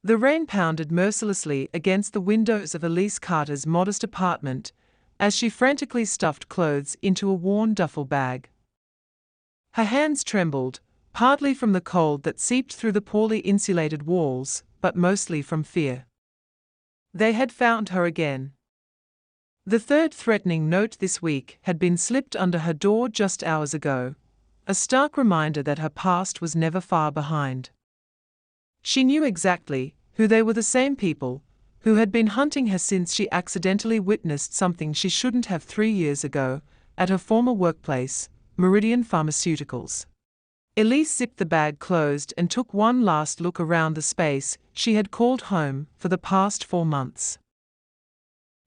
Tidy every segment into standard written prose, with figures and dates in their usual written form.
The rain pounded mercilessly against the windows of Elise Carter's modest apartment as she frantically stuffed clothes into a worn duffel bag. Her hands trembled, partly from the cold that seeped through the poorly insulated walls, but mostly from fear. They had found her again. The third threatening note this week had been slipped under her door just hours ago, a stark reminder that her past was never far behind. She knew exactly who they were, the same people who had been hunting her since she accidentally witnessed something she shouldn't have 3 years ago at her former workplace, Meridian Pharmaceuticals. Elise zipped the bag closed and took one last look around the space she had called home for the past 4 months.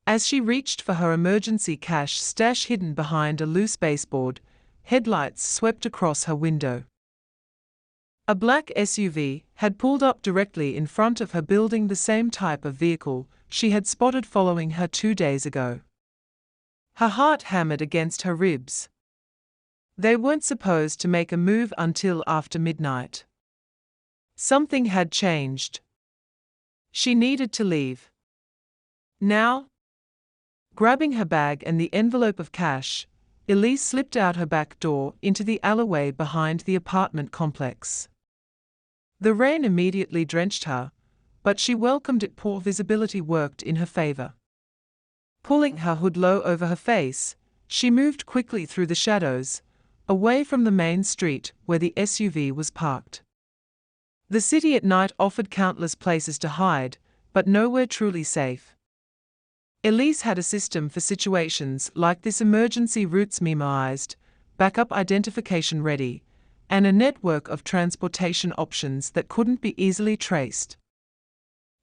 As she reached for her emergency cash stash hidden behind a loose baseboard, headlights swept across her window. A black SUV had pulled up directly in front of her building, the same type of vehicle she had spotted following her 2 days ago. Her heart hammered against her ribs. They weren't supposed to make a move until after midnight. Something had changed. She needed to leave. Now? Grabbing her bag and the envelope of cash, Elise slipped out her back door into the alleyway behind the apartment complex. The rain immediately drenched her, but she welcomed it. Poor visibility worked in her favor. Pulling her hood low over her face, she moved quickly through the shadows, away from the main street where the SUV was parked. The city at night offered countless places to hide, but nowhere truly safe. Elise had a system for situations like this: emergency routes memorized, backup identification ready, and a network of transportation options that couldn't be easily traced.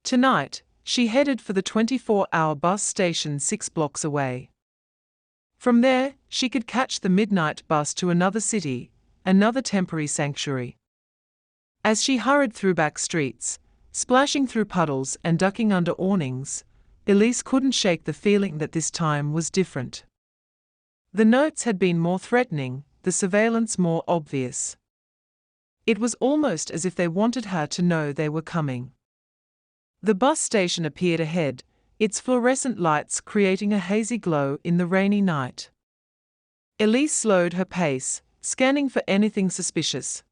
Tonight, she headed for the 24-hour bus station 6 blocks away. From there, she could catch the midnight bus to another city, another temporary sanctuary. As she hurried through back streets, splashing through puddles and ducking under awnings, Elise couldn't shake the feeling that this time was different. The notes had been more threatening, the surveillance more obvious. It was almost as if they wanted her to know they were coming. The bus station appeared ahead, its fluorescent lights creating a hazy glow in the rainy night. Elise slowed her pace, scanning for anything suspicious.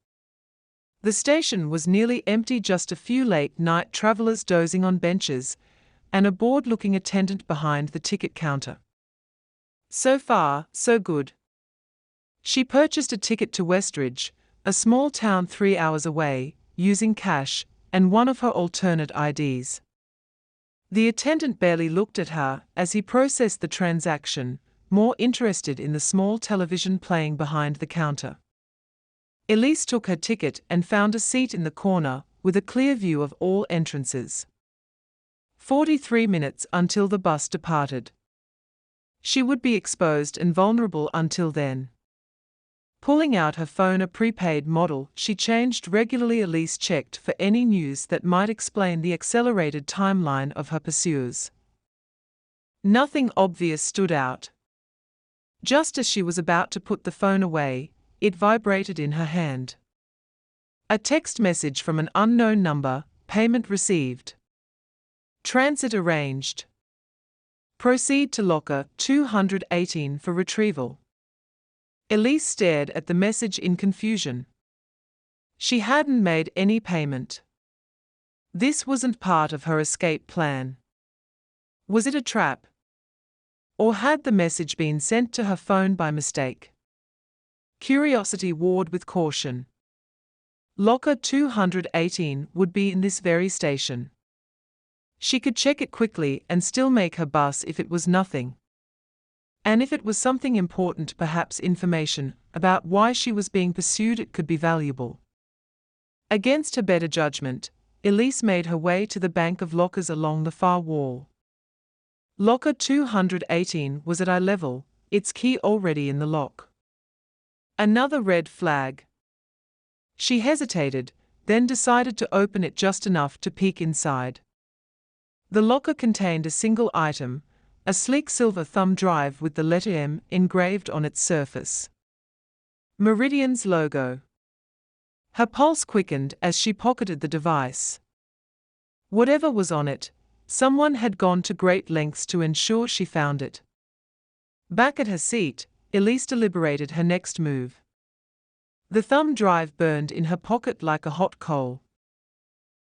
The station was nearly empty, just a few late-night travelers dozing on benches, and a bored-looking attendant behind the ticket counter. So far, so good. She purchased a ticket to Westridge, a small town 3 hours away, using cash and one of her alternate IDs. The attendant barely looked at her as he processed the transaction, more interested in the small television playing behind the counter. Elise took her ticket and found a seat in the corner, with a clear view of all entrances. 43 minutes until the bus departed. She would be exposed and vulnerable until then. Pulling out her phone, a prepaid model she changed regularly, Elise checked for any news that might explain the accelerated timeline of her pursuers. Nothing obvious stood out. Just as she was about to put the phone away, it vibrated in her hand. A text message from an unknown number: payment received. Transit arranged. Proceed to locker 218 for retrieval. Elise stared at the message in confusion. She hadn't made any payment. This wasn't part of her escape plan. Was it a trap? Or had the message been sent to her phone by mistake? Curiosity warred with caution. Locker 218 would be in this very station. She could check it quickly and still make her bus if it was nothing. And if it was something important, perhaps information about why she was being pursued, it could be valuable. Against her better judgment, Elise made her way to the bank of lockers along the far wall. Locker 218 was at eye level, its key already in the lock. Another red flag. She hesitated, then decided to open it just enough to peek inside. The locker contained a single item, a sleek silver thumb drive with the letter M engraved on its surface. Meridian's logo. Her pulse quickened as she pocketed the device. Whatever was on it, someone had gone to great lengths to ensure she found it. Back at her seat, Elise deliberated her next move. The thumb drive burned in her pocket like a hot coal.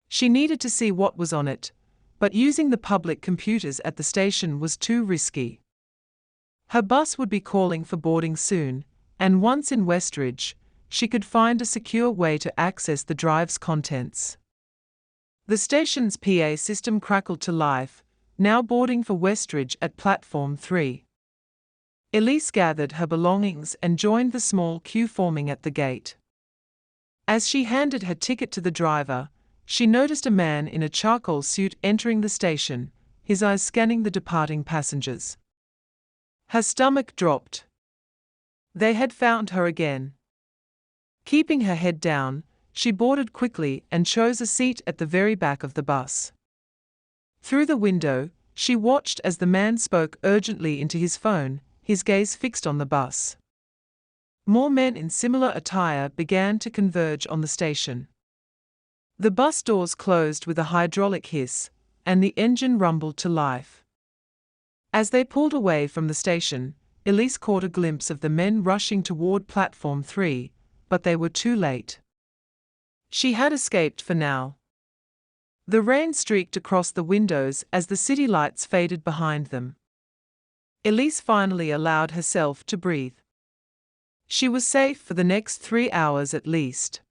She needed to see what was on it, but using the public computers at the station was too risky. Her bus would be calling for boarding soon, and once in Westridge, she could find a secure way to access the drive's contents. The station's PA system crackled to life, now boarding for Westridge at platform 3. Elise gathered her belongings and joined the small queue forming at the gate. As she handed her ticket to the driver, she noticed a man in a charcoal suit entering the station, his eyes scanning the departing passengers. Her stomach dropped. They had found her again. Keeping her head down, she boarded quickly and chose a seat at the very back of the bus. Through the window, she watched as the man spoke urgently into his phone, his gaze fixed on the bus. More men in similar attire began to converge on the station. The bus doors closed with a hydraulic hiss, and the engine rumbled to life. As they pulled away from the station, Elise caught a glimpse of the men rushing toward platform 3, but they were too late. She had escaped for now. The rain streaked across the windows as the city lights faded behind them. Elise finally allowed herself to breathe. She was safe for the next 3 hours at least.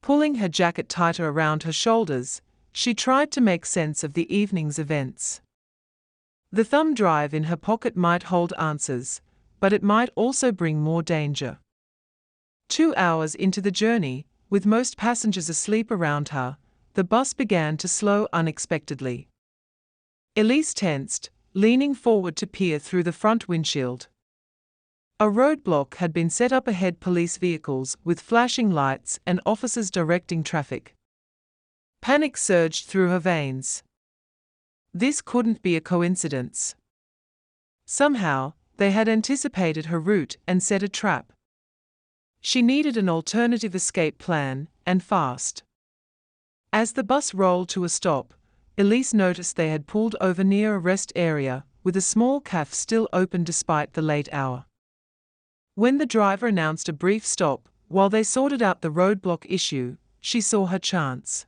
Pulling her jacket tighter around her shoulders, she tried to make sense of the evening's events. The thumb drive in her pocket might hold answers, but it might also bring more danger. 2 hours into the journey, with most passengers asleep around her, the bus began to slow unexpectedly. Elise tensed, leaning forward to peer through the front windshield. A roadblock had been set up ahead, police vehicles with flashing lights and officers directing traffic. Panic surged through her veins. This couldn't be a coincidence. Somehow, they had anticipated her route and set a trap. She needed an alternative escape plan, and fast. As the bus rolled to a stop, Elise noticed they had pulled over near a rest area, with a small cafe still open despite the late hour. When the driver announced a brief stop, while they sorted out the roadblock issue, she saw her chance.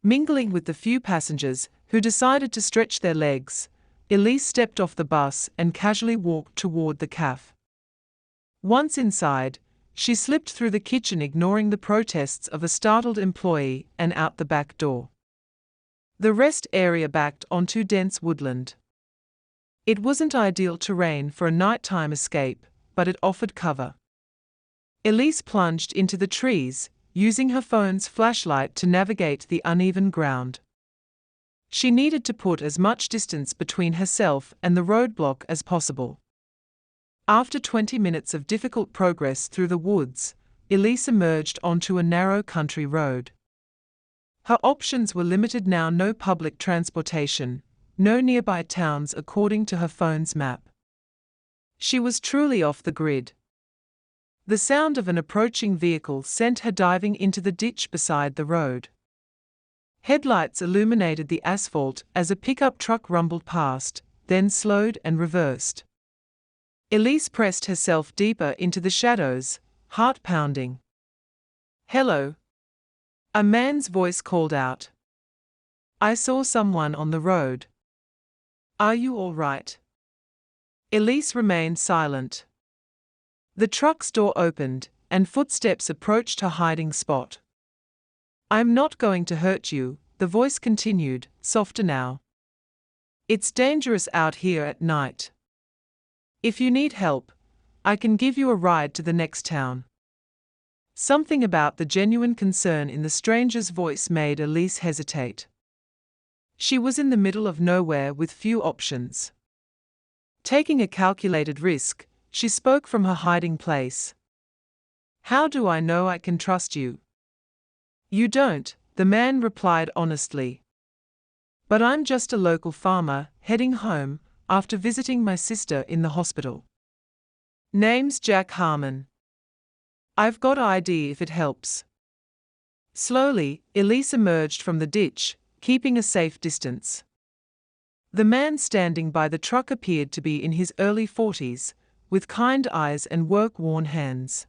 Mingling with the few passengers who decided to stretch their legs, Elise stepped off the bus and casually walked toward the cafe. Once inside, she slipped through the kitchen, ignoring the protests of a startled employee, and out the back door. The rest area backed onto dense woodland. It wasn't ideal terrain for a nighttime escape, but it offered cover. Elise plunged into the trees, using her phone's flashlight to navigate the uneven ground. She needed to put as much distance between herself and the roadblock as possible. After 20 minutes of difficult progress through the woods, Elise emerged onto a narrow country road. Her options were limited now: no public transportation, no nearby towns according to her phone's map. She was truly off the grid. The sound of an approaching vehicle sent her diving into the ditch beside the road. Headlights illuminated the asphalt as a pickup truck rumbled past, then slowed and reversed. Elise pressed herself deeper into the shadows, heart pounding. "Hello," a man's voice called out. "I saw someone on the road. Are you all right?" Elise remained silent. The truck's door opened, and footsteps approached her hiding spot. "I'm not going to hurt you," the voice continued, softer now. "It's dangerous out here at night. If you need help, I can give you a ride to the next town." Something about the genuine concern in the stranger's voice made Elise hesitate. She was in the middle of nowhere with few options. Taking a calculated risk, she spoke from her hiding place. "How do I know I can trust you?" "You don't," the man replied honestly. "But I'm just a local farmer, heading home, after visiting my sister in the hospital. Name's Jack Harmon. I've got ID if it helps." Slowly, Elise emerged from the ditch, keeping a safe distance. The man standing by the truck appeared to be in his early 40s, with kind eyes and work-worn hands.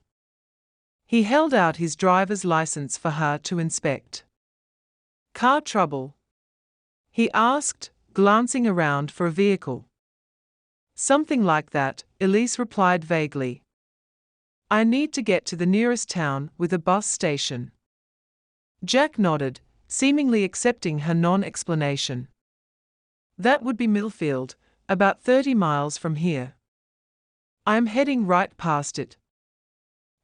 He held out his driver's license for her to inspect. "Car trouble?" he asked, glancing around for a vehicle. "Something like that," Elise replied vaguely. "I need to get to the nearest town with a bus station." Jack nodded, seemingly accepting her non-explanation. "That would be Millfield, about 30 miles from here. I'm heading right past it."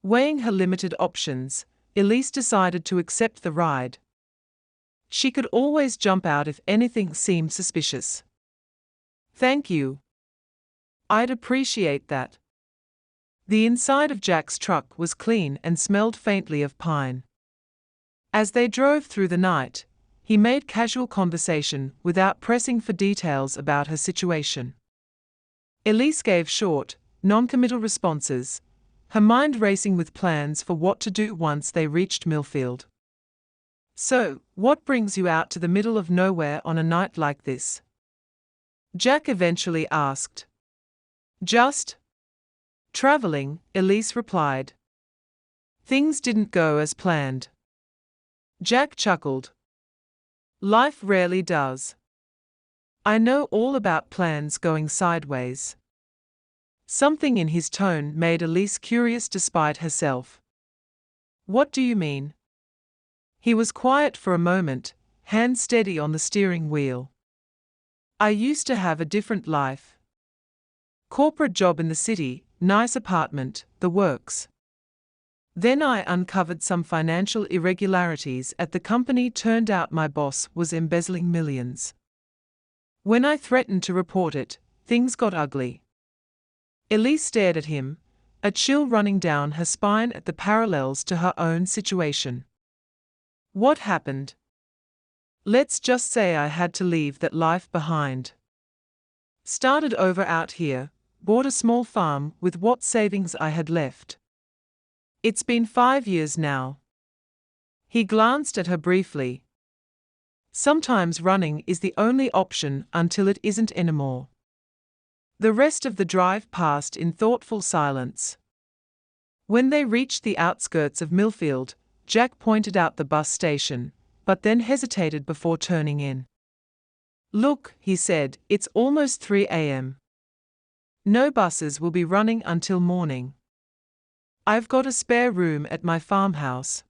Weighing her limited options, Elise decided to accept the ride. She could always jump out if anything seemed suspicious. "Thank you. I'd appreciate that." The inside of Jack's truck was clean and smelled faintly of pine. As they drove through the night, he made casual conversation without pressing for details about her situation. Elise gave short, non-committal responses, her mind racing with plans for what to do once they reached Millfield. "So, what brings you out to the middle of nowhere on a night like this?" Jack eventually asked. "Just traveling," Elise replied. "Things didn't go as planned." Jack chuckled. "Life rarely does. I know all about plans going sideways." Something in his tone made Elise curious despite herself. "What do you mean?" He was quiet for a moment, hands steady on the steering wheel. "I used to have a different life. Corporate job in the city, nice apartment, the works. Then I uncovered some financial irregularities at the company. Turned out my boss was embezzling millions. When I threatened to report it, things got ugly." Elise stared at him, a chill running down her spine at the parallels to her own situation. "What happened?" "Let's just say I had to leave that life behind. Started over out here, bought a small farm with what savings I had left. It's been 5 years now." He glanced at her briefly. "Sometimes running is the only option until it isn't anymore." The rest of the drive passed in thoughtful silence. When they reached the outskirts of Millfield, Jack pointed out the bus station, but then hesitated before turning in. "Look," he said, "it's almost 3 a.m. No buses will be running until morning. I've got a spare room at my farmhouse.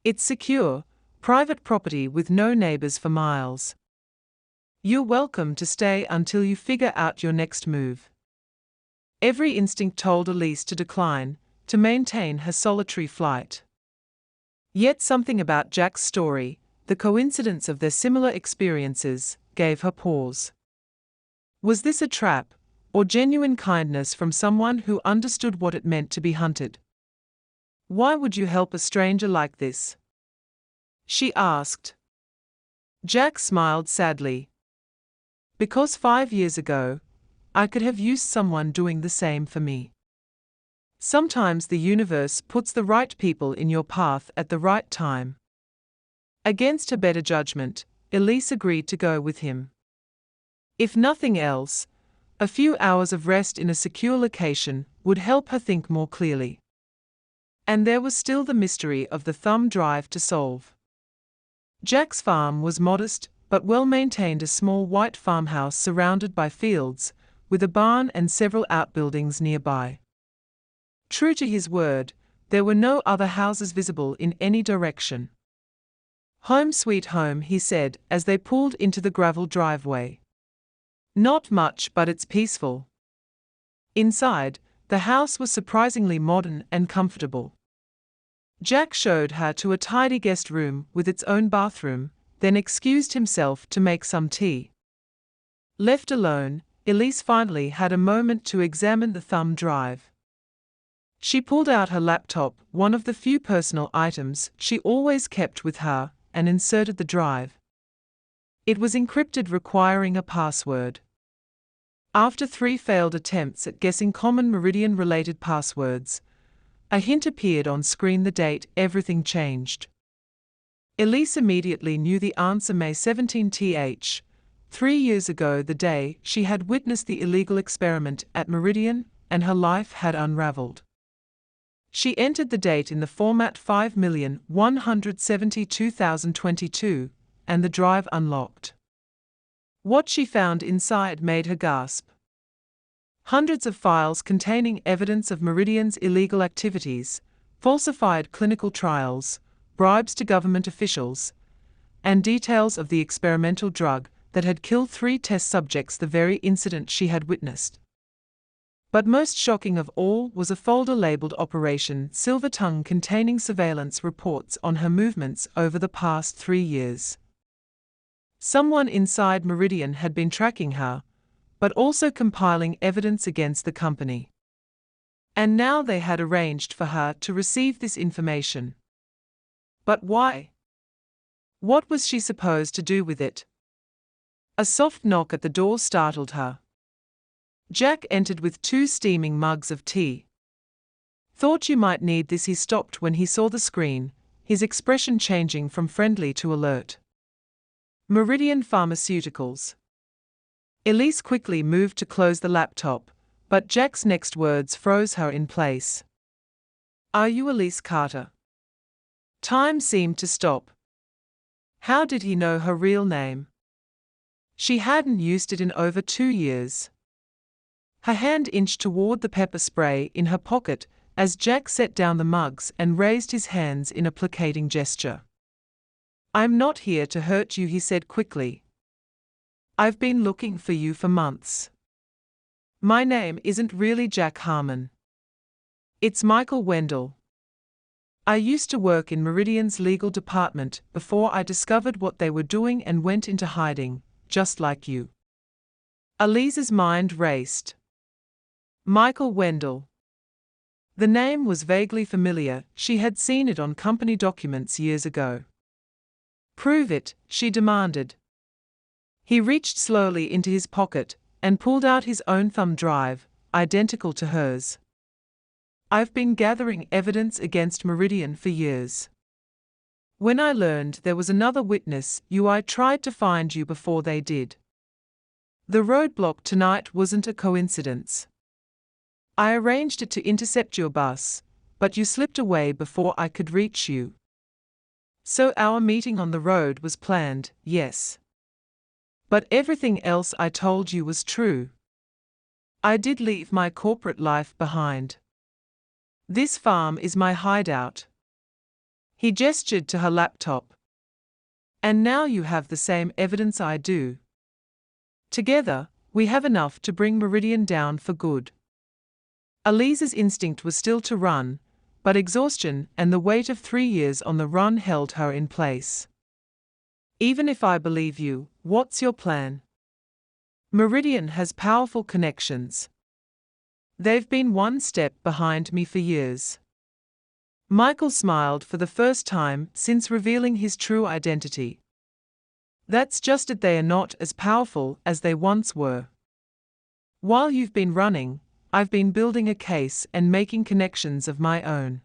It's secure, private property with no neighbors for miles. You're welcome to stay until you figure out your next move." Every instinct told Elise to decline, to maintain her solitary flight. Yet something about Jack's story, the coincidence of their similar experiences, gave her pause. Was this a trap, or genuine kindness from someone who understood what it meant to be hunted? "Why would you help a stranger like this?" she asked. Jack smiled sadly. "Because 5 years ago, I could have used someone doing the same for me." Sometimes the universe puts the right people in your path at the right time. Against her better judgment, Elise agreed to go with him. If nothing else, a few hours of rest in a secure location would help her think more clearly. And there was still the mystery of the thumb drive to solve. Jack's farm was modest but well-maintained, a small white farmhouse surrounded by fields, with a barn and several outbuildings nearby. True to his word, there were no other houses visible in any direction. "Home sweet home," he said as they pulled into the gravel driveway. "Not much, but it's peaceful." Inside, the house was surprisingly modern and comfortable. Jack showed her to a tidy guest room with its own bathroom, then excused himself to make some tea. Left alone, Elise finally had a moment to examine the thumb drive. She pulled out her laptop, one of the few personal items she always kept with her, and inserted the drive. It was encrypted, requiring a password. After 3 failed attempts at guessing common Meridian-related passwords, a hint appeared on screen: the date everything changed. Elise immediately knew the answer. May 17th, 3 years ago, the day she had witnessed the illegal experiment at Meridian, and her life had unraveled. She entered the date in the format 5,172,022, and the drive unlocked. What she found inside made her gasp. Hundreds of files containing evidence of Meridian's illegal activities, falsified clinical trials, bribes to government officials, and details of the experimental drug that had killed 3 test subjects, the very incident she had witnessed. But most shocking of all was a folder labeled Operation Silver Tongue, containing surveillance reports on her movements over the past 3 years. Someone inside Meridian had been tracking her, but also compiling evidence against the company. And now they had arranged for her to receive this information. But why? What was she supposed to do with it? A soft knock at the door startled her. Jack entered with 2 steaming mugs of tea. "Thought you might need this." He stopped when he saw the screen, his expression changing from friendly to alert. Meridian Pharmaceuticals. Elise quickly moved to close the laptop, but Jack's next words froze her in place. "Are you Elise Carter?" Time seemed to stop. How did he know her real name? She hadn't used it in over 2 years. Her hand inched toward the pepper spray in her pocket as Jack set down the mugs and raised his hands in a placating gesture. "I'm not here to hurt you," he said quickly. "I've been looking for you for months. My name isn't really Jack Harmon. It's Michael Wendell. I used to work in Meridian's legal department before I discovered what they were doing and went into hiding, just like you." Elise's mind raced. Michael Wendell. The name was vaguely familiar. She had seen it on company documents years ago. "Prove it," she demanded. He reached slowly into his pocket and pulled out his own thumb drive, identical to hers. "I've been gathering evidence against Meridian for years. When I learned there was another witness, I tried to find you before they did. The roadblock tonight wasn't a coincidence. I arranged it to intercept your bus, but you slipped away before I could reach you. So our meeting on the road was planned, yes. But everything else I told you was true. I did leave my corporate life behind. This farm is my hideout." He gestured to her laptop. "And now you have the same evidence I do. Together, we have enough to bring Meridian down for good." Elise's instinct was still to run, but exhaustion and the weight of 3 years on the run held her in place. "Even if I believe you, what's your plan?" "Meridian has powerful connections. They've been one step behind me for years." Michael smiled for the first time since revealing his true identity. "That's just it, they are not as powerful as they once were. While you've been running, I've been building a case and making connections of my own.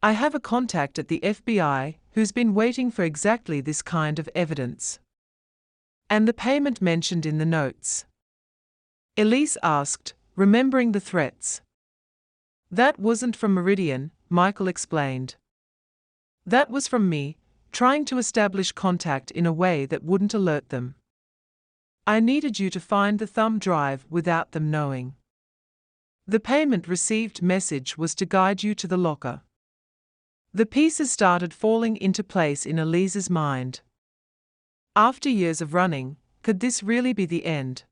I have a contact at the FBI who's been waiting for exactly this kind of evidence." "And the payment mentioned in the notes?" Elise asked, remembering the threats. "That wasn't from Meridian," Michael explained. "That was from me, trying to establish contact in a way that wouldn't alert them. I needed you to find the thumb drive without them knowing. The payment received message was to guide you to the locker." The pieces started falling into place in Elise's mind. After years of running, could this really be the end?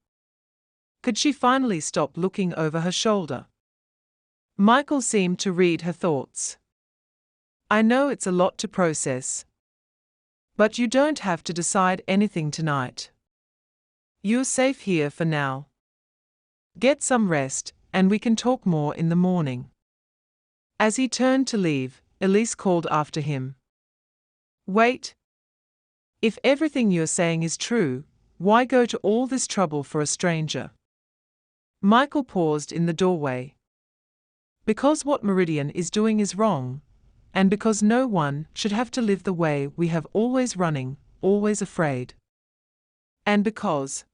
Could she finally stop looking over her shoulder? Michael seemed to read her thoughts. "I know it's a lot to process. But you don't have to decide anything tonight. You're safe here for now. Get some rest, and we can talk more in the morning." As he turned to leave, Elise called after him. "Wait. If everything you're saying is true, why go to all this trouble for a stranger?" Michael paused in the doorway. "Because what Meridian is doing is wrong, and because no one should have to live the way we have, always running, always afraid. And because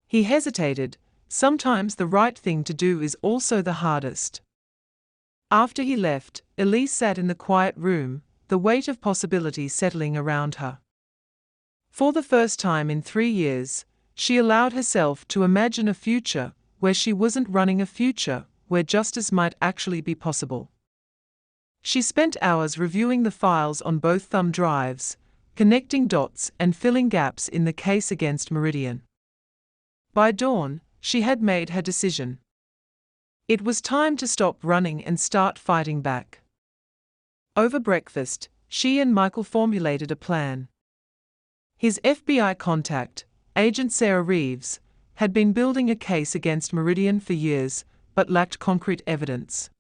he hesitated, sometimes the right thing to do is also the hardest. After he left, Elise sat in the quiet room, the weight of possibility settling around her. For the first time in 3 years, she allowed herself to imagine a future where she wasn't running, a future where justice might actually be possible. She spent hours reviewing the files on both thumb drives, connecting dots and filling gaps in the case against Meridian. By dawn, she had made her decision. It was time to stop running and start fighting back. Over breakfast, she and Michael formulated a plan. His FBI contact, Agent Sarah Reeves, had been building a case against Meridian for years, but lacked concrete evidence.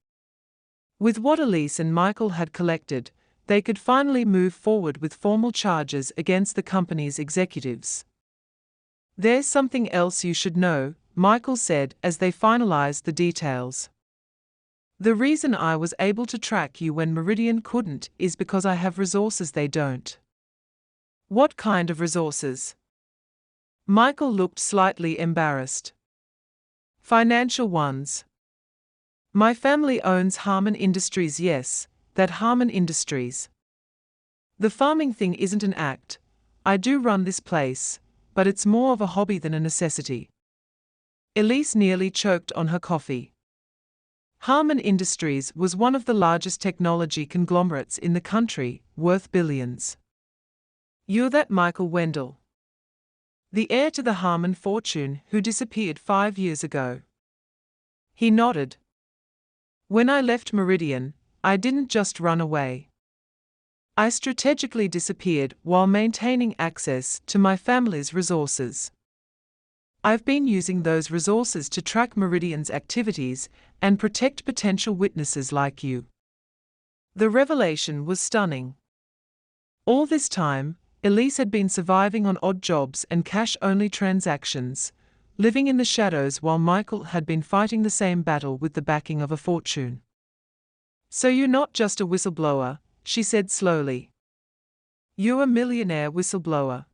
With what Elise and Michael had collected, they could finally move forward with formal charges against the company's executives. "There's something else you should know," Michael said as they finalized the details. "The reason I was able to track you when Meridian couldn't is because I have resources they don't." "What kind of resources?" Michael looked slightly embarrassed. "Financial ones. My family owns Harmon Industries." "Yes, that Harmon Industries. The farming thing isn't an act. I do run this place, but it's more of a hobby than a necessity." Elise nearly choked on her coffee. Harmon Industries was one of the largest technology conglomerates in the country, worth billions. "You're that Michael Wendell, the heir to the Harmon fortune who disappeared 5 years ago?" He nodded. "When I left Meridian, I didn't just run away. I strategically disappeared while maintaining access to my family's resources. I've been using those resources to track Meridian's activities and protect potential witnesses like you." The revelation was stunning. All this time, Elise had been surviving on odd jobs and cash-only transactions, living in the shadows while Michael had been fighting the same battle with the backing of a fortune. "So you're not just a whistleblower," she said slowly. "You're a millionaire whistleblower."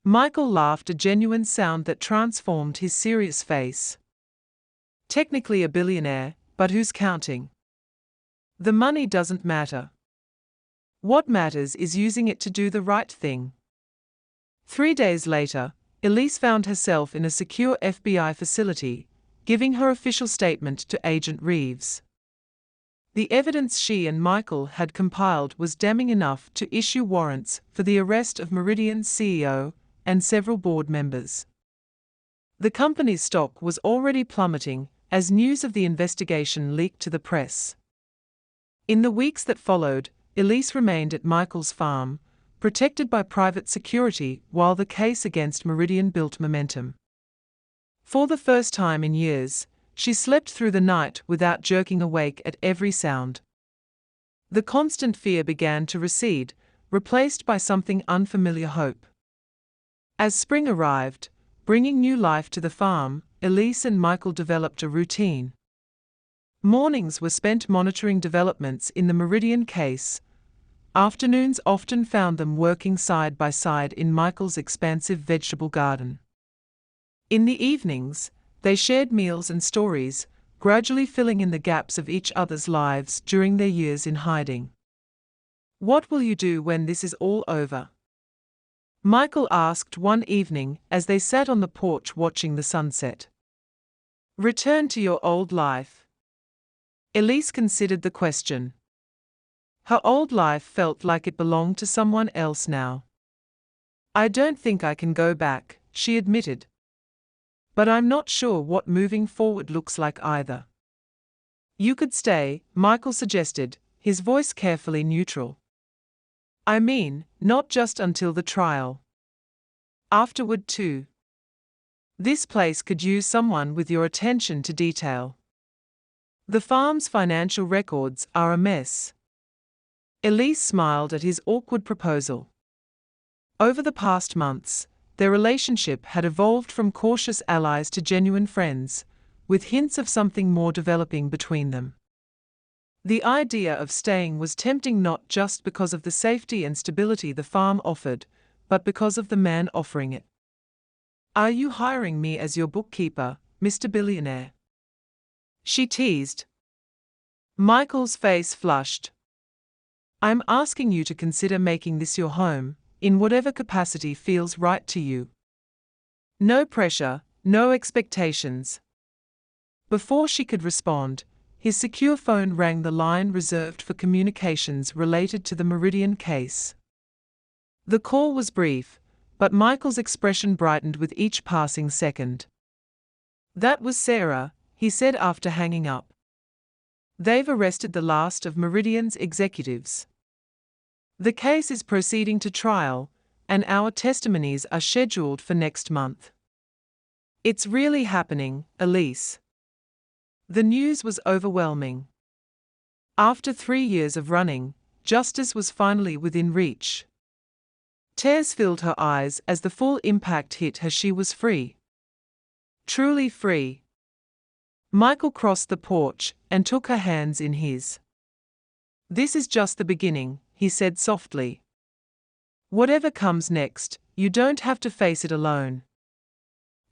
Michael laughed, a genuine sound that transformed his serious face. "Technically a billionaire, but who's counting? The money doesn't matter. What matters is using it to do the right thing." 3 days later, Elise found herself in a secure FBI facility, giving her official statement to Agent Reeves. The evidence she and Michael had compiled was damning enough to issue warrants for the arrest of Meridian's CEO and several board members. The company's stock was already plummeting as news of the investigation leaked to the press. In the weeks that followed, Elise remained at Michael's farm, protected by private security while the case against Meridian built momentum. For the first time in years, she slept through the night without jerking awake at every sound. The constant fear began to recede, replaced by something unfamiliar: hope. As spring arrived, bringing new life to the farm, Elise and Michael developed a routine. Mornings were spent monitoring developments in the Meridian case. Afternoons often found them working side by side in Michael's expansive vegetable garden. In the evenings, they shared meals and stories, gradually filling in the gaps of each other's lives during their years in hiding. "What will you do when this is all over?" Michael asked one evening as they sat on the porch watching the sunset. "Return to your old life." Elise considered the question. Her old life felt like it belonged to someone else now. "I don't think I can go back," she admitted. "But I'm not sure what moving forward looks like either." "You could stay," Michael suggested, his voice carefully neutral. "I mean, not just until the trial. Afterward too. This place could use someone with your attention to detail. The farm's financial records are a mess." Elise smiled at his awkward proposal. Over the past months, their relationship had evolved from cautious allies to genuine friends, with hints of something more developing between them. The idea of staying was tempting not just because of the safety and stability the farm offered, but because of the man offering it. "Are you hiring me as your bookkeeper, Mr. Billionaire?" she teased. Michael's face flushed. "I'm asking you to consider making this your home, in whatever capacity feels right to you. No pressure, no expectations." Before she could respond, his secure phone rang, the line reserved for communications related to the Meridian case. The call was brief, but Michael's expression brightened with each passing second. "That was Sarah," he said after hanging up. "They've arrested the last of Meridian's executives. The case is proceeding to trial, and our testimonies are scheduled for next month. It's really happening, Elise." The news was overwhelming. After 3 years of running, justice was finally within reach. Tears filled her eyes as the full impact hit her. She was free. Truly free. Michael crossed the porch and took her hands in his. "This is just the beginning," he said softly. "Whatever comes next, you don't have to face it alone."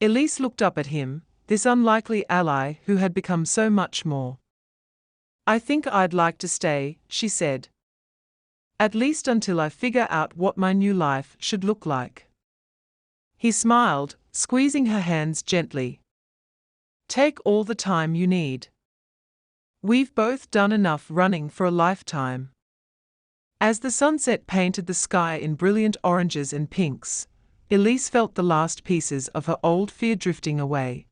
Elise looked up at him, this unlikely ally who had become so much more. "I think I'd like to stay," she said. "At least until I figure out what my new life should look like." He smiled, squeezing her hands gently. "Take all the time you need. We've both done enough running for a lifetime." As the sunset painted the sky in brilliant oranges and pinks, Elise felt the last pieces of her old fear drifting away.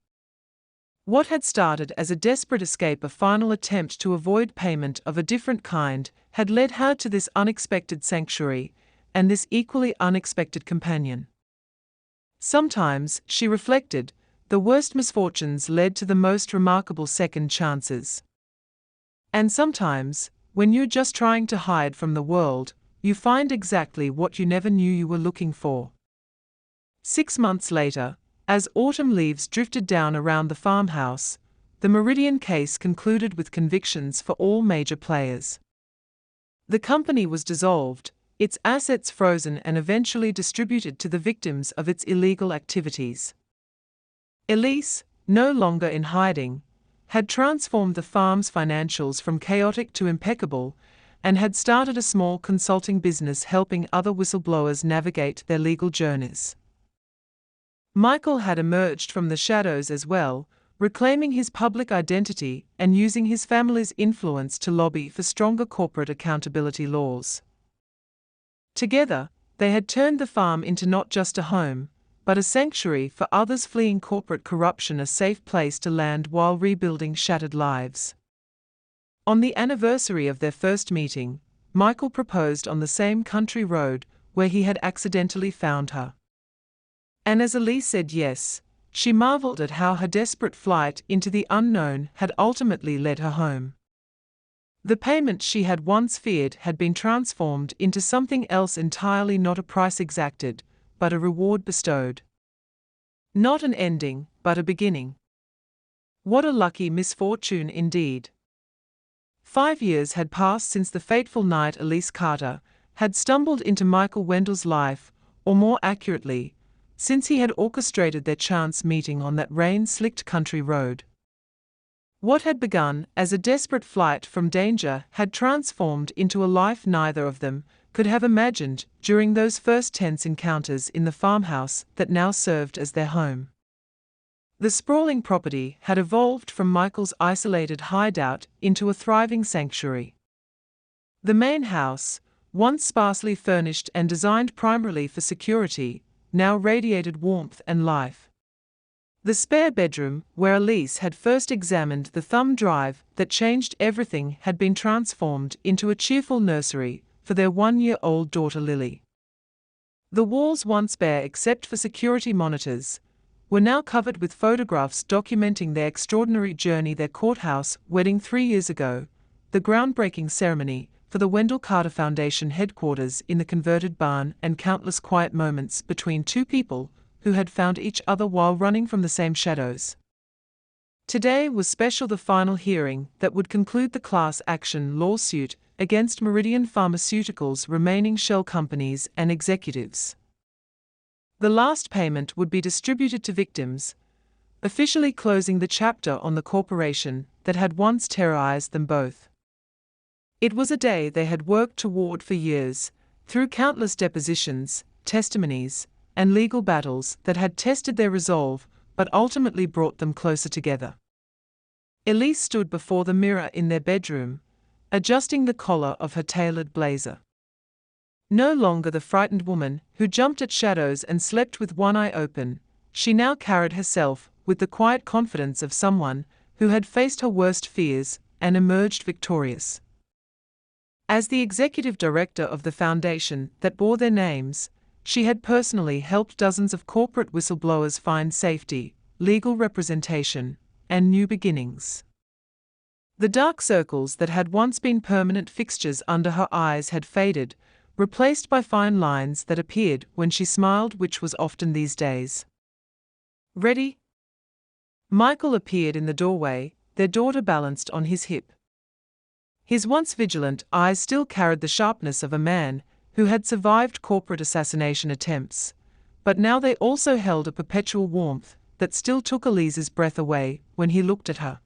What had started as a desperate escape, a final attempt to avoid payment of a different kind, had led her to this unexpected sanctuary, and this equally unexpected companion. Sometimes, she reflected, the worst misfortunes led to the most remarkable second chances. And sometimes, when you're just trying to hide from the world, you find exactly what you never knew you were looking for. 6 months later, as autumn leaves drifted down around the farmhouse, the Meridian case concluded with convictions for all major players. The company was dissolved, its assets frozen and eventually distributed to the victims of its illegal activities. Elise, no longer in hiding, had transformed the farm's financials from chaotic to impeccable, and had started a small consulting business helping other whistleblowers navigate their legal journeys. Michael had emerged from the shadows as well, reclaiming his public identity and using his family's influence to lobby for stronger corporate accountability laws. Together, they had turned the farm into not just a home, but a sanctuary for others fleeing corporate corruption, a safe place to land while rebuilding shattered lives. On the anniversary of their first meeting, Michael proposed on the same country road where he had accidentally found her. And as Elise said yes, she marveled at how her desperate flight into the unknown had ultimately led her home. The payment she had once feared had been transformed into something else entirely, not a price exacted, but a reward bestowed. Not an ending, but a beginning. What a lucky misfortune indeed. 5 years had passed since the fateful night Elise Carter had stumbled into Michael Wendell's life, or more accurately, since he had orchestrated their chance meeting on that rain-slicked country road. What had begun as a desperate flight from danger had transformed into a life neither of them could have imagined during those first tense encounters in the farmhouse that now served as their home. The sprawling property had evolved from Michael's isolated hideout into a thriving sanctuary. The main house, once sparsely furnished and designed primarily for security, now radiated warmth and life. The spare bedroom, where Elise had first examined the thumb drive that changed everything, had been transformed into a cheerful nursery for their 1-year-old daughter Lily. The walls, once bare except for security monitors, were now covered with photographs documenting their extraordinary journey, their courthouse wedding 3 years ago, the groundbreaking ceremony for the Wendell Carter Foundation headquarters in the converted barn, and countless quiet moments between two people who had found each other while running from the same shadows. Today was special, the final hearing that would conclude the class action lawsuit against Meridian Pharmaceuticals' remaining shell companies and executives. The last payment would be distributed to victims, officially closing the chapter on the corporation that had once terrorized them both. It was a day they had worked toward for years, through countless depositions, testimonies, and legal battles that had tested their resolve but ultimately brought them closer together. Elise stood before the mirror in their bedroom, adjusting the collar of her tailored blazer. No longer the frightened woman who jumped at shadows and slept with one eye open, she now carried herself with the quiet confidence of someone who had faced her worst fears and emerged victorious. As the executive director of the foundation that bore their names, she had personally helped dozens of corporate whistleblowers find safety, legal representation, and new beginnings. The dark circles that had once been permanent fixtures under her eyes had faded, replaced by fine lines that appeared when she smiled, which was often these days. "Ready?" Michael appeared in the doorway, their daughter balanced on his hip. His once vigilant eyes still carried the sharpness of a man who had survived corporate assassination attempts, but now they also held a perpetual warmth that still took Elise's breath away when he looked at her.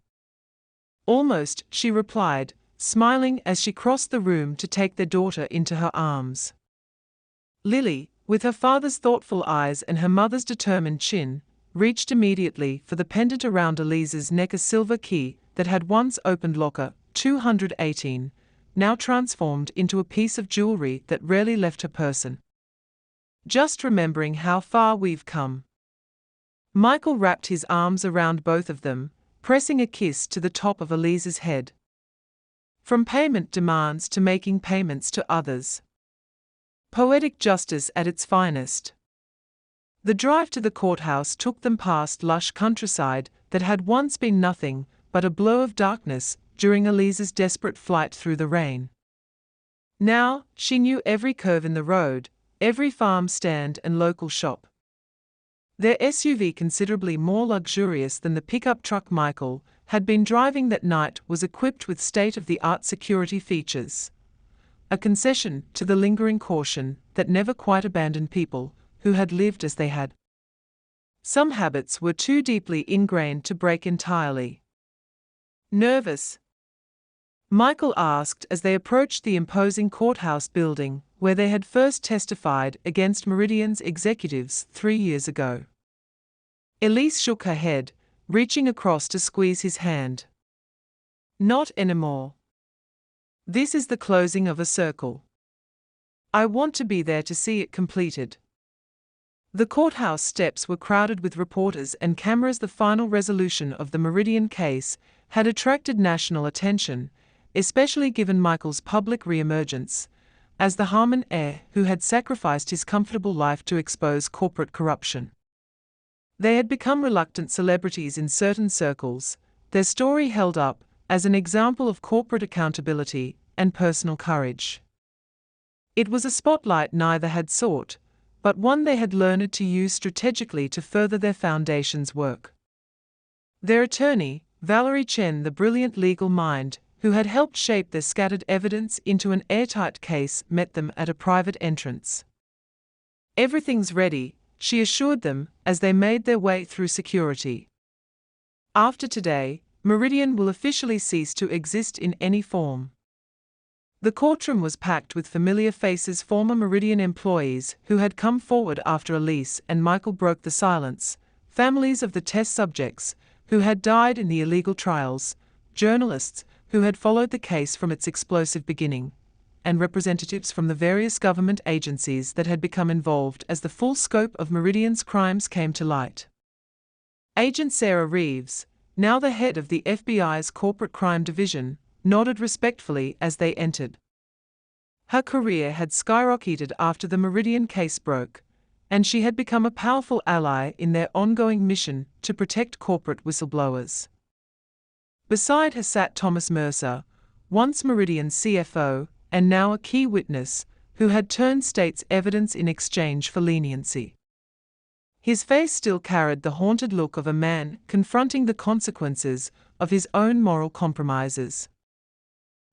"Almost," she replied, smiling as she crossed the room to take their daughter into her arms. Lily, with her father's thoughtful eyes and her mother's determined chin, reached immediately for the pendant around Elise's neck, a silver key that had once opened locker 218, now transformed into a piece of jewelry that rarely left her person. "Just remembering how far we've come." Michael wrapped his arms around both of them, pressing a kiss to the top of Elise's head. From payment demands to making payments to others. Poetic justice at its finest. The drive to the courthouse took them past lush countryside that had once been nothing but a blur of darkness during Elise's desperate flight through the rain. Now, she knew every curve in the road, every farm stand and local shop. Their SUV, considerably more luxurious than the pickup truck Michael had been driving that night, was equipped with state-of-the-art security features. A concession to the lingering caution that never quite abandoned people who had lived as they had. Some habits were too deeply ingrained to break entirely. "Nervous?" Michael asked as they approached the imposing courthouse building where they had first testified against Meridian's executives 3 years ago. Elise shook her head, reaching across to squeeze his hand. "Not anymore. This is the closing of a circle. I want to be there to see it completed." The courthouse steps were crowded with reporters and cameras. The final resolution of the Meridian case had attracted national attention, especially given Michael's public re-emergence as the Harmon heir who had sacrificed his comfortable life to expose corporate corruption. They had become reluctant celebrities in certain circles, their story held up as an example of corporate accountability and personal courage. It was a spotlight neither had sought, but one they had learned to use strategically to further their foundation's work. Their attorney, Valerie Chen, the brilliant legal mind who had helped shape their scattered evidence into an airtight case, met them at a private entrance. "Everything's ready," she assured them as they made their way through security. "After today, Meridian will officially cease to exist in any form." The courtroom was packed with familiar faces, former Meridian employees who had come forward after Elise and Michael broke the silence, families of the test subjects who had died in the illegal trials, journalists who had followed the case from its explosive beginning, and representatives from the various government agencies that had become involved as the full scope of Meridian's crimes came to light. Agent Sarah Reeves, now the head of the FBI's Corporate Crime Division, nodded respectfully as they entered. Her career had skyrocketed after the Meridian case broke, and she had become a powerful ally in their ongoing mission to protect corporate whistleblowers. Beside her sat Thomas Mercer, once Meridian's CFO, and now a key witness, who had turned state's evidence in exchange for leniency. His face still carried the haunted look of a man confronting the consequences of his own moral compromises.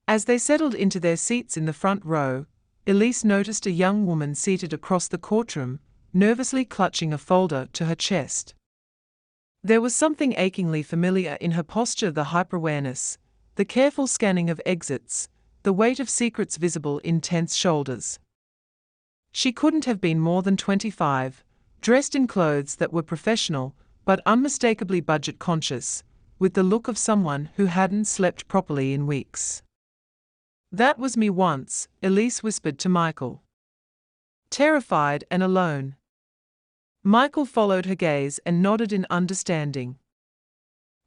As they settled into their seats in the front row, Elise noticed a young woman seated across the courtroom, nervously clutching a folder to her chest. There was something achingly familiar in her posture, the hyper-awareness, the careful scanning of exits, the weight of secrets visible in tense shoulders. She couldn't have been more than 25, dressed in clothes that were professional, but unmistakably budget-conscious, with the look of someone who hadn't slept properly in weeks. "That was me once," Elise whispered to Michael. Terrified and alone. Michael followed her gaze and nodded in understanding.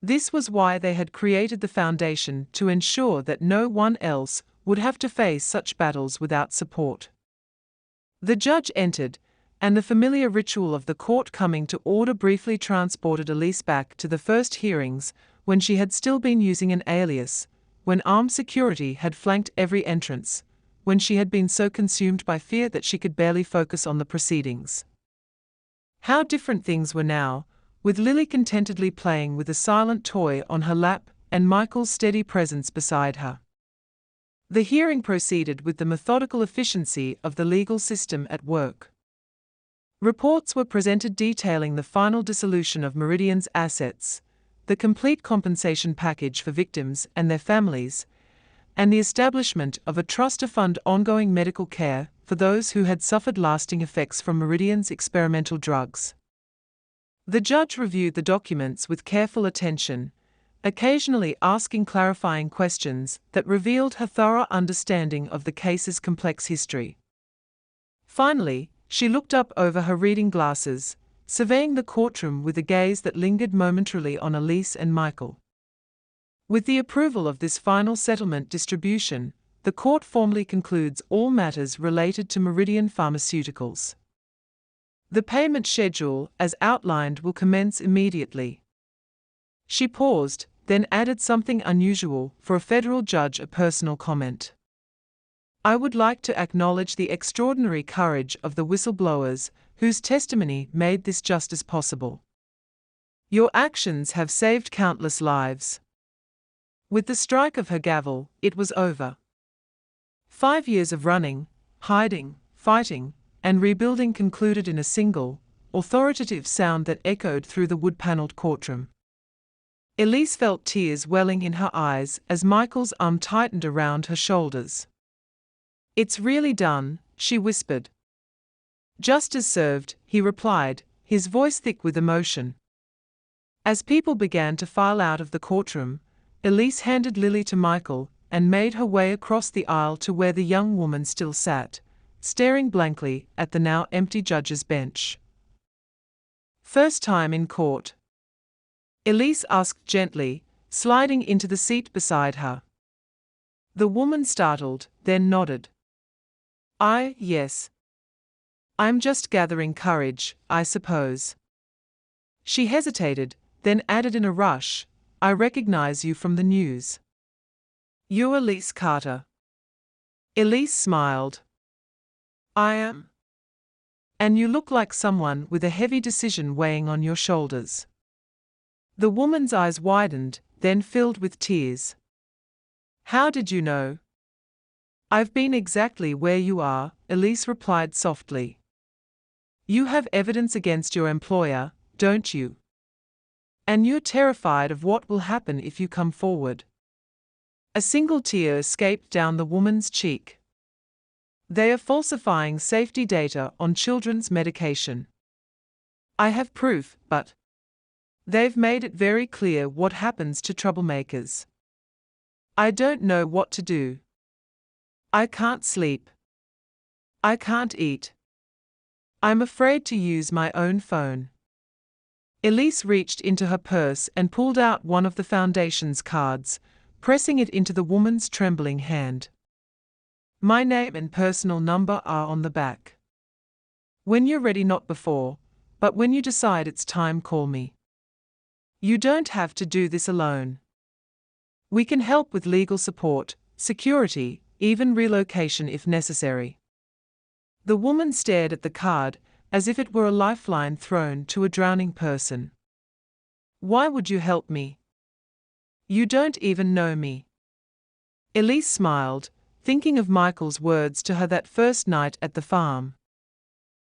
This was why they had created the foundation, to ensure that no one else would have to face such battles without support. The judge entered, and the familiar ritual of the court coming to order briefly transported Elise back to the first hearings, when she had still been using an alias, when armed security had flanked every entrance, when she had been so consumed by fear that she could barely focus on the proceedings. How different things were now, with Lily contentedly playing with a silent toy on her lap and Michael's steady presence beside her. The hearing proceeded with the methodical efficiency of the legal system at work. Reports were presented detailing the final dissolution of Meridian's assets, the complete compensation package for victims and their families, and the establishment of a trust to fund ongoing medical care for those who had suffered lasting effects from Meridian's experimental drugs. The judge reviewed the documents with careful attention, occasionally asking clarifying questions that revealed her thorough understanding of the case's complex history. Finally, she looked up over her reading glasses, surveying the courtroom with a gaze that lingered momentarily on Elise and Michael. With the approval of this final settlement distribution, the court formally concludes all matters related to Meridian Pharmaceuticals. The payment schedule, as outlined, will commence immediately. She paused, then added something unusual for a federal judge, a personal comment. "I would like to acknowledge the extraordinary courage of the whistleblowers whose testimony made this justice possible. Your actions have saved countless lives." With the strike of her gavel, it was over. 5 years of running, hiding, fighting, and rebuilding concluded in a single, authoritative sound that echoed through the wood-paneled courtroom. Elise felt tears welling in her eyes as Michael's arm tightened around her shoulders. "It's really done," she whispered. "Justice served," he replied, his voice thick with emotion. As people began to file out of the courtroom, Elise handed Lily to Michael and made her way across the aisle to where the young woman still sat, staring blankly at the now empty judge's bench. "First time in court?" Elise asked gently, sliding into the seat beside her. The woman startled, then nodded. Yes. I'm just gathering courage, I suppose." She hesitated, then added in a rush, "I recognize you from the news. You're Elise Carter." Elise smiled. "I am. And you look like someone with a heavy decision weighing on your shoulders." The woman's eyes widened, then filled with tears. "How did you know?" "I've been exactly where you are," Elise replied softly. "You have evidence against your employer, don't you? And you're terrified of what will happen if you come forward." A single tear escaped down the woman's cheek. "They are falsifying safety data on children's medication. I have proof, but they've made it very clear what happens to troublemakers. I don't know what to do. I can't sleep. I can't eat. I'm afraid to use my own phone." Elise reached into her purse and pulled out one of the foundation's cards, pressing it into the woman's trembling hand. "My name and personal number are on the back. When you're ready, not before, but when you decide it's time, call me. You don't have to do this alone. We can help with legal support, security, even relocation if necessary." The woman stared at the card, as if it were a lifeline thrown to a drowning person. "Why would you help me? You don't even know me." Elise smiled, thinking of Michael's words to her that first night at the farm.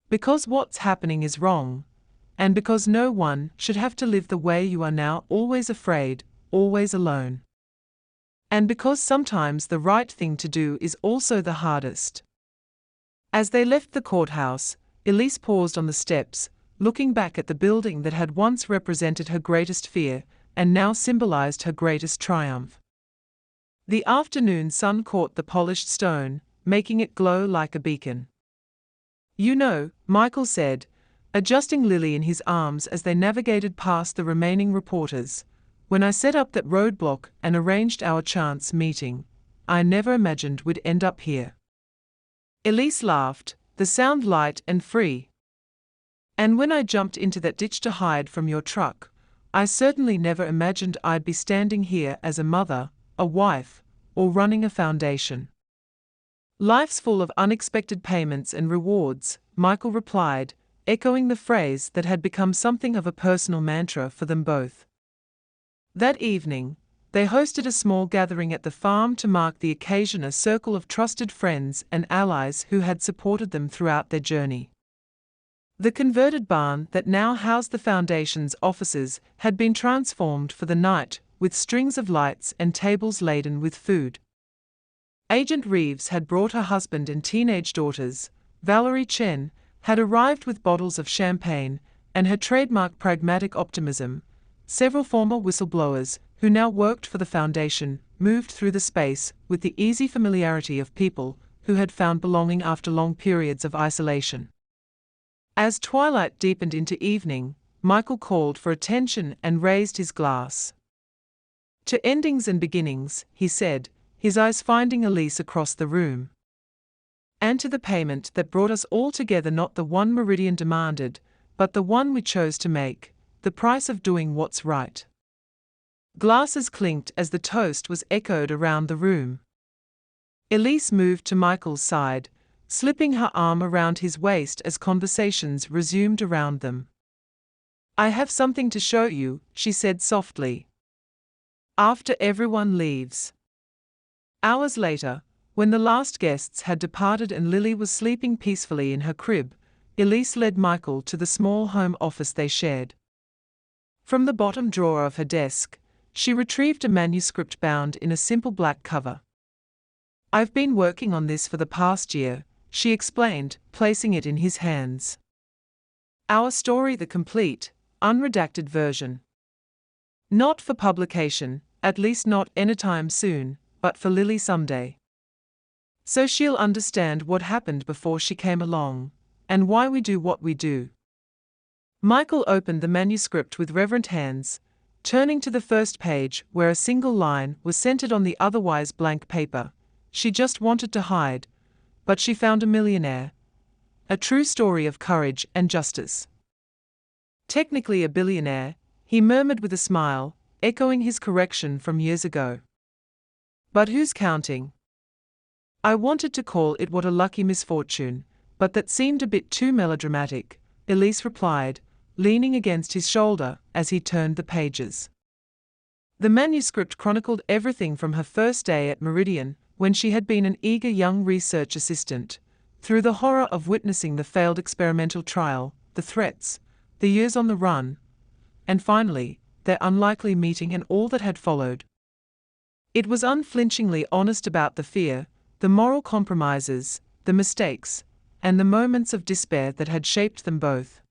"Because what's happening is wrong, and because no one should have to live the way you are now, always afraid, always alone. And because sometimes the right thing to do is also the hardest." As they left the courthouse, Elise paused on the steps, looking back at the building that had once represented her greatest fear, and now symbolized her greatest triumph. The afternoon sun caught the polished stone, making it glow like a beacon. "You know," Michael said, adjusting Lily in his arms as they navigated past the remaining reporters, "when I set up that roadblock and arranged our chance meeting, I never imagined we'd end up here." Elise laughed, the sound light and free. "And when I jumped into that ditch to hide from your truck, I certainly never imagined I'd be standing here as a mother, a wife, or running a foundation." "Life's full of unexpected payments and rewards," Michael replied, echoing the phrase that had become something of a personal mantra for them both. That evening, they hosted a small gathering at the farm to mark the occasion, a circle of trusted friends and allies who had supported them throughout their journey. The converted barn that now housed the foundation's offices had been transformed for the night, with strings of lights and tables laden with food. Agent Reeves had brought her husband and teenage daughters. Valerie Chen had arrived with bottles of champagne and her trademark pragmatic optimism. Several former whistleblowers, who now worked for the foundation, moved through the space with the easy familiarity of people who had found belonging after long periods of isolation. As twilight deepened into evening, Michael called for attention and raised his glass. "To endings and beginnings," he said, his eyes finding Elise across the room. "And to the payment that brought us all together, not the one Meridian demanded, but the one we chose to make, the price of doing what's right." Glasses clinked as the toast was echoed around the room. Elise moved to Michael's side, slipping her arm around his waist as conversations resumed around them. "I have something to show you," she said softly. "After everyone leaves." Hours later, when the last guests had departed and Lily was sleeping peacefully in her crib, Elise led Michael to the small home office they shared. From the bottom drawer of her desk, she retrieved a manuscript bound in a simple black cover. "I've been working on this for the past year," she explained, placing it in his hands. "Our story, the complete, unredacted version. Not for publication, at least not anytime soon, but for Lily someday. So she'll understand what happened before she came along, and why we do what we do." Michael opened the manuscript with reverent hands, turning to the first page where a single line was centered on the otherwise blank paper. She just wanted to hide, but she found a millionaire. A true story of courage and justice. "Technically a billionaire," he murmured with a smile, echoing his correction from years ago. "But who's counting? I wanted to call it What a Lucky Misfortune, but that seemed a bit too melodramatic," Elise replied, leaning against his shoulder as he turned the pages. The manuscript chronicled everything from her first day at Meridian, when she had been an eager young research assistant, through the horror of witnessing the failed experimental trial, the threats, the years on the run, and finally, their unlikely meeting and all that had followed. It was unflinchingly honest about the fear, the moral compromises, the mistakes, and the moments of despair that had shaped them both.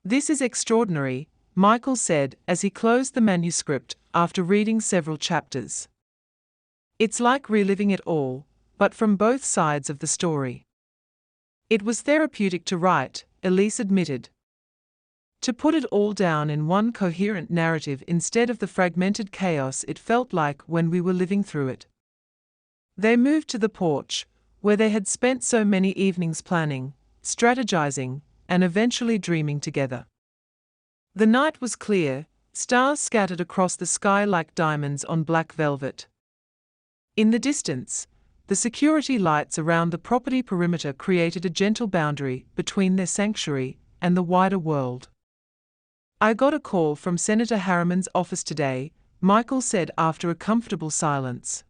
"This is extraordinary," Michael said as he closed the manuscript after reading several chapters. "It's like reliving it all, but from both sides of the story." "It was therapeutic to write," Elise admitted. "To put it all down in one coherent narrative instead of the fragmented chaos it felt like when we were living through it." They moved to the porch, where they had spent so many evenings planning, strategizing, and eventually dreaming together. The night was clear, stars scattered across the sky like diamonds on black velvet. In the distance, the security lights around the property perimeter created a gentle boundary between their sanctuary and the wider world. "I got a call from Senator Harriman's office today," Michael said after a comfortable silence.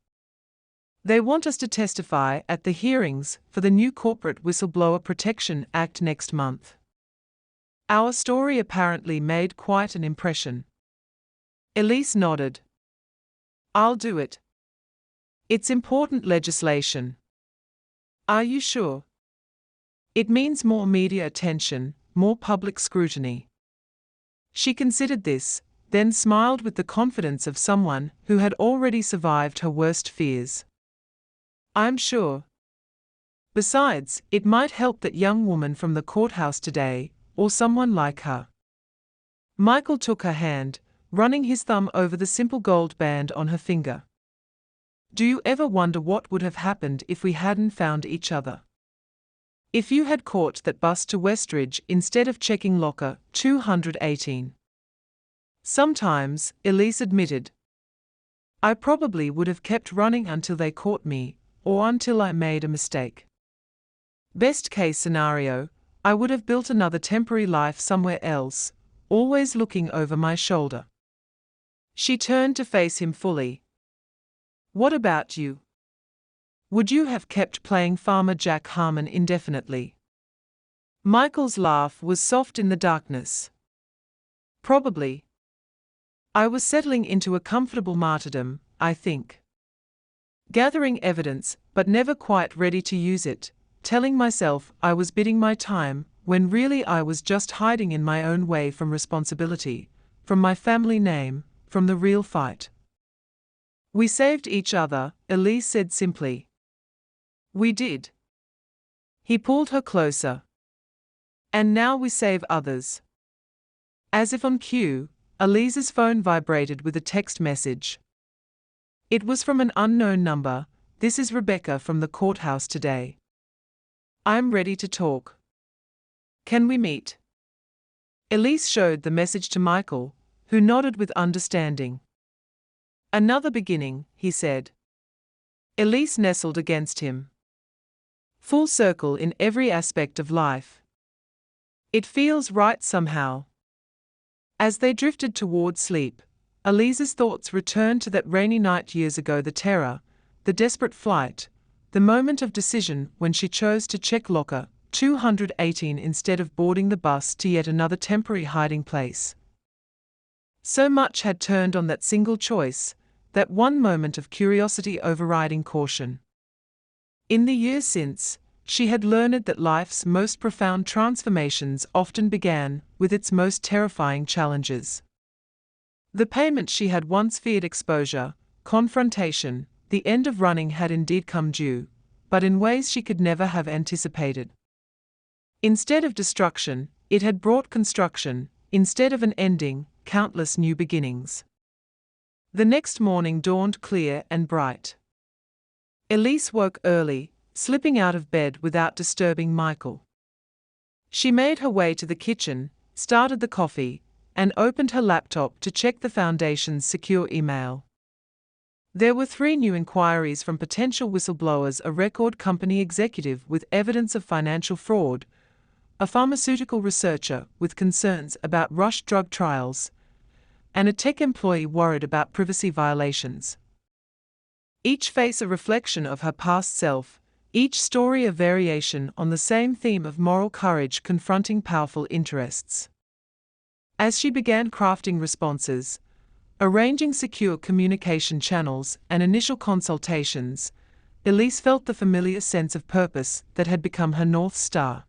"They want us to testify at the hearings for the new Corporate Whistleblower Protection Act next month." Our story apparently made quite an impression. Elise nodded. "I'll do it. It's important legislation." "Are you sure?" "It means more media attention, more public scrutiny." She considered this, then smiled with the confidence of someone who had already survived her worst fears. "I'm sure. Besides, it might help that young woman from the courthouse today, or someone like her." Michael took her hand, running his thumb over the simple gold band on her finger. "Do you ever wonder what would have happened if we hadn't found each other? If you had caught that bus to Westridge instead of checking locker 218? "Sometimes," Elise admitted. "I probably would have kept running until they caught me, or until I made a mistake. Best case scenario, I would have built another temporary life somewhere else, always looking over my shoulder." She turned to face him fully. "What about you? Would you have kept playing Farmer Jack Harmon indefinitely?" Michael's laugh was soft in the darkness. "Probably. I was settling into a comfortable martyrdom, I think. Gathering evidence, but never quite ready to use it, telling myself I was biding my time, when really I was just hiding in my own way from responsibility, from my family name, from the real fight." "We saved each other," Elise said simply. "We did." He pulled her closer. "And now we save others." As if on cue, Elise's phone vibrated with a text message. It was from an unknown number. "This is Rebecca from the courthouse today. I'm ready to talk. Can we meet?" Elise showed the message to Michael, who nodded with understanding. "Another beginning," he said. Elise nestled against him. "Full circle in every aspect of life. It feels right somehow." As they drifted toward sleep, Elise's thoughts returned to that rainy night years ago, the terror, the desperate flight, the moment of decision when she chose to check locker 218 instead of boarding the bus to yet another temporary hiding place. So much had turned on that single choice, that one moment of curiosity overriding caution. In the years since, she had learned that life's most profound transformations often began with its most terrifying challenges. The payment she had once feared, exposure, confrontation, the end of running, had indeed come due, but in ways she could never have anticipated. Instead of destruction, it had brought construction; instead of an ending, countless new beginnings. The next morning dawned clear and bright. Elise woke early, slipping out of bed without disturbing Michael. She made her way to the kitchen, started the coffee, and opened her laptop to check the Foundation's secure email. There were 3 new inquiries from potential whistleblowers: a record company executive with evidence of financial fraud, a pharmaceutical researcher with concerns about rushed drug trials, and a tech employee worried about privacy violations. Each face a reflection of her past self, each story a variation on the same theme of moral courage confronting powerful interests. As she began crafting responses, arranging secure communication channels and initial consultations, Elise felt the familiar sense of purpose that had become her North Star.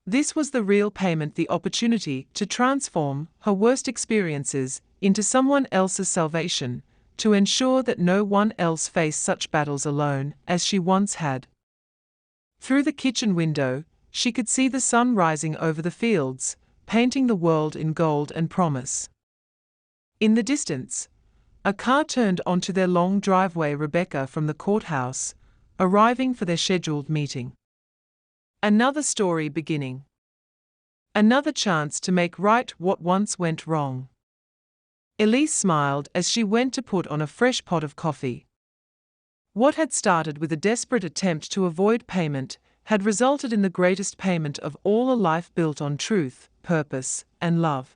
This was the real payment, the opportunity to transform her worst experiences into someone else's salvation, to ensure that no one else faced such battles alone as she once had. Through the kitchen window, she could see the sun rising over the fields, painting the world in gold and promise. In the distance, a car turned onto their long driveway. Rebecca from the courthouse, arriving for their scheduled meeting. Another story beginning. Another chance to make right what once went wrong. Elise smiled as she went to put on a fresh pot of coffee. What had started with a desperate attempt to avoid payment had resulted in the greatest payment of all, a life built on truth, purpose, and love.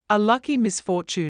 A lucky misfortune.